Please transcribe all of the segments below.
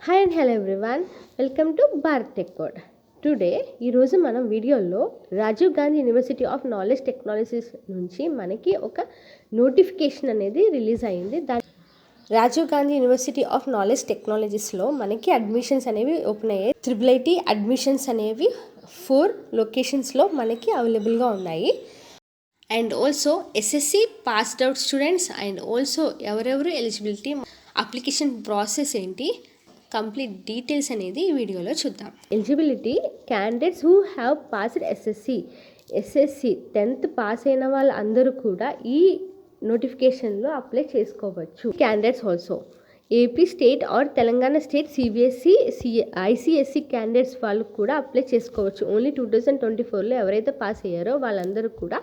Hi and hello everyone, welcome to Bharat tech code. Today ఈరోజు మనం వీడియోలో Rajiv Gandhi university of knowledge technologies నుంచి మనకి ఒక నోటిఫికేషన్ అనేది రిలీజ్ అయ్యింది. Rajiv Gandhi university of knowledge టెక్నాలజీస్లో మనకి అడ్మిషన్స్ అనేవి ఓపెన్ అయ్యాయి. IIIT అడ్మిషన్స్ అనేవి 4 లొకేషన్స్లో మనకి అవైలబుల్గా ఉన్నాయి. And also SSC passed out students and also ఎవరెవరు ఎలిజిబిలిటీ, అప్లికేషన్ ప్రాసెస్ ఏంటి, కంప్లీట్ డీటెయిల్స్ అనేది ఈ వీడియోలో చూద్దాం. Eligibility candidates who have passed SSC 10th pass అయిన వాళ్ళందరూ కూడా ఈ నోటిఫికేషన్లో అప్లై చేసుకోవచ్చు. Candidates also AP state or Telangana state CBSE ICSC candidates వాళ్ళు కూడా అప్లై చేసుకోవచ్చు. ఓన్లీ 2024లో ఎవరైతే పాస్ అయ్యారో వాళ్ళందరూ కూడా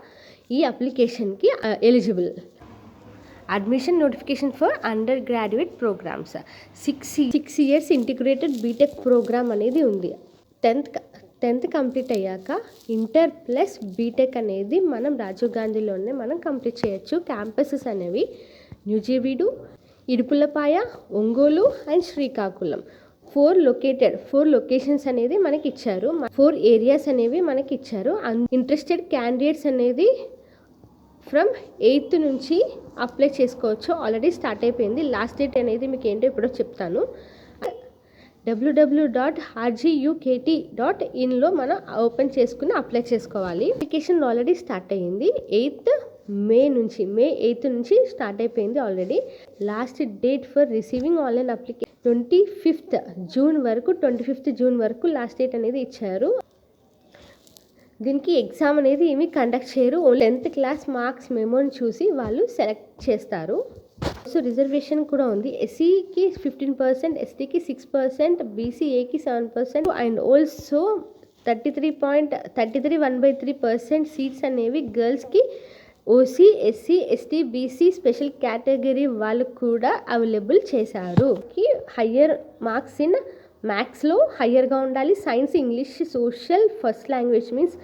ఈ అప్లికేషన్కి eligible. Admission notification for undergraduate programs 6 years integrated B Tech program అనేది ఉంది. 10th కంప్లీట్ అయ్యాక ఇంటర్ ప్లస్ బీటెక్ అనేది మనం రాజీవ్ గాంధీలోనే మనం కంప్లీట్ చేయొచ్చు. క్యాంపసెస్ అనేవి న్యూజివీడు, ఇడుపులపాయ, ఒంగోలు అండ్ శ్రీకాకుళం 4 లొకేషన్స్ అనేది మనకి ఇచ్చారు. 4 ఏరియాస్ అనేవి మనకి ఇచ్చారు. ఇంట్రెస్టెడ్ క్యాండిడేట్స్ అనేది ఫ్రమ్ 8th నుంచి అప్లై చేసుకోవచ్చు. ఆల్రెడీ స్టార్ట్ అయిపోయింది. లాస్ట్ డేట్ అనేది మీకు ఏంటో ఇప్పుడు చెప్తాను. www.rgukt.in మనం ఓపెన్ చేసుకుని అప్లై చేసుకోవాలి. అప్లికేషన్ ఆల్రెడీ స్టార్ట్ అయ్యింది. మే 8th నుంచి స్టార్ట్ అయిపోయింది already. Last date for receiving online application 25th June వరకు లాస్ట్ డేట్ అనేది ఇచ్చారు. దీనికి ఎగ్జామ్ అనేది ఏమీ కండక్ట్ చేయరు. 10th క్లాస్ మార్క్స్ మెమోని చూసి వాళ్ళు సెలెక్ట్ చేస్తారు. సో రిజర్వేషన్ కూడా ఉంది. ఎస్సీకి 15%, ఎస్టీకి 6%, బీసీఏకి 7% అండ్ ఆల్సో 1/3% సీట్స్ అనేవి గర్ల్స్కి, OC, SC, ST, BC special category వాళ్ళకు కూడా అవైలబుల్ చేశారు. హయ్యర్ మార్క్స్ ఇన్ మ్యాథ్స్లో హయ్యర్గా ఉండాలి. Science, English, social first language means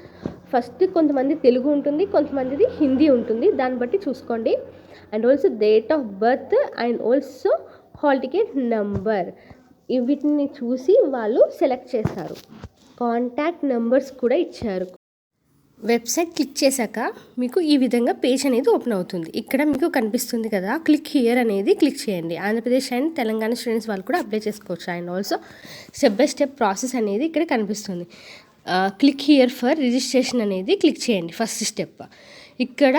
first కొంతమంది తెలుగు ఉంటుంది, కొంతమందిది హిందీ ఉంటుంది. దాన్ని బట్టి చూసుకోండి. And also date of birth and also hall ticket number వీటిని చూసి వాళ్ళు సెలెక్ట్ చేస్తారు. కాంటాక్ట్ నెంబర్స్ కూడా ఇచ్చారు. వెబ్సైట్ క్లిక్ చేశాక మీకు ఈ విధంగా పేజ్ అనేది ఓపెన్ అవుతుంది. ఇక్కడ మీకు కనిపిస్తుంది కదా, క్లిక్ హియర్ అనేది క్లిక్ చేయండి. ఆంధ్రప్రదేశ్ అండ్ తెలంగాణ స్టూడెంట్స్ వాళ్ళు కూడా అప్లై చేసుకోవచ్చు. And also step by step process అనేది ఇక్కడ కనిపిస్తుంది. క్లిక్ హియర్ ఫర్ రిజిస్ట్రేషన్ అనేది క్లిక్ చేయండి. ఫస్ట్ స్టెప్ ఇక్కడ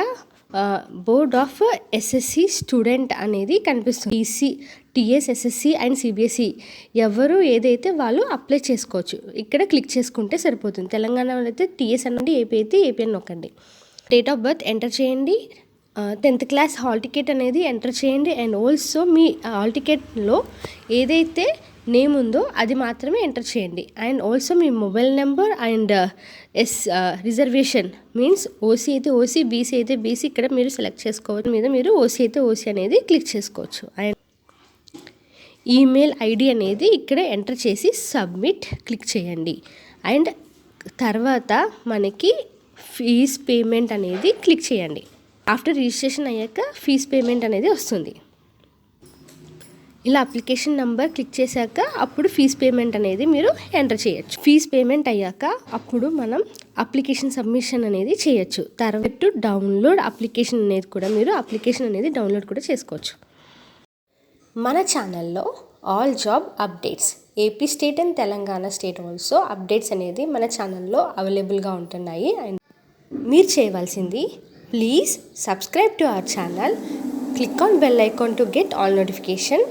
బోర్డ్ ఆఫ్ ఎస్ఎస్సి స్టూడెంట్ అనేది కనిపిస్తుంది. టీఎస్, ఎస్ఎస్సి అండ్ సిబిఎస్ఈ ఎవరు ఏదైతే వాళ్ళు అప్లై చేసుకోవచ్చు. ఇక్కడ క్లిక్ చేసుకుంటే సరిపోతుంది. తెలంగాణ అయితే టీఎస్ అనండి, ఏపీ అయితే ఏపీ అని నొక్కండి. డేట్ ఆఫ్ బర్త్ ఎంటర్ చేయండి. 10th క్లాస్ హాల్ టికెట్ అనేది ఎంటర్ చేయండి. అండ్ ఆల్సో మీ హాల్ టికెట్లో ఏదైతే నేమ్ ఉందో అది మాత్రమే ఎంటర్ చేయండి. And also me mobile number and reservation means OC అయితే ఓసీ, బీసీ అయితే బీసీ ఇక్కడ మీరు సెలెక్ట్ చేసుకోవచ్చు. మీద మీరు ఓసీ అయితే ఓసీ అనేది క్లిక్ చేసుకోవచ్చు. అండ్ ఈమెయిల్ ఐడి అనేది ఇక్కడ ఎంటర్ చేసి సబ్మిట్ క్లిక్ చేయండి. అండ్ తర్వాత మనకి ఫీజ్ పేమెంట్ అనేది క్లిక్ చేయండి. ఆఫ్టర్ రిజిస్ట్రేషన్ అయ్యాక ఫీజ్ పేమెంట్ అనేది వస్తుంది. ఇలా అప్లికేషన్ నెంబర్ క్లిక్ చేశాక అప్పుడు ఫీజ్ పేమెంట్ అనేది మీరు ఎంటర్ చేయొచ్చు. ఫీజ్ పేమెంట్ అయ్యాక అప్పుడు మనం అప్లికేషన్ సబ్మిషన్ అనేది చేయొచ్చు. తర్వాత డౌన్లోడ్ అప్లికేషన్ అనేది కూడా మీరు అప్లికేషన్ అనేది డౌన్లోడ్ కూడా చేసుకోవచ్చు. మన ఛానల్లో all job updates, AP state and Telangana state also updates అనేది మన ఛానల్లో అవైలబుల్గా ఉంటున్నాయి. అండ్ మీరు చేయవలసింది please subscribe to our channel, click on bell icon to get all notification,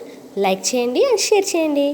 like చేయండి అండ్ షేర్ చేయండి.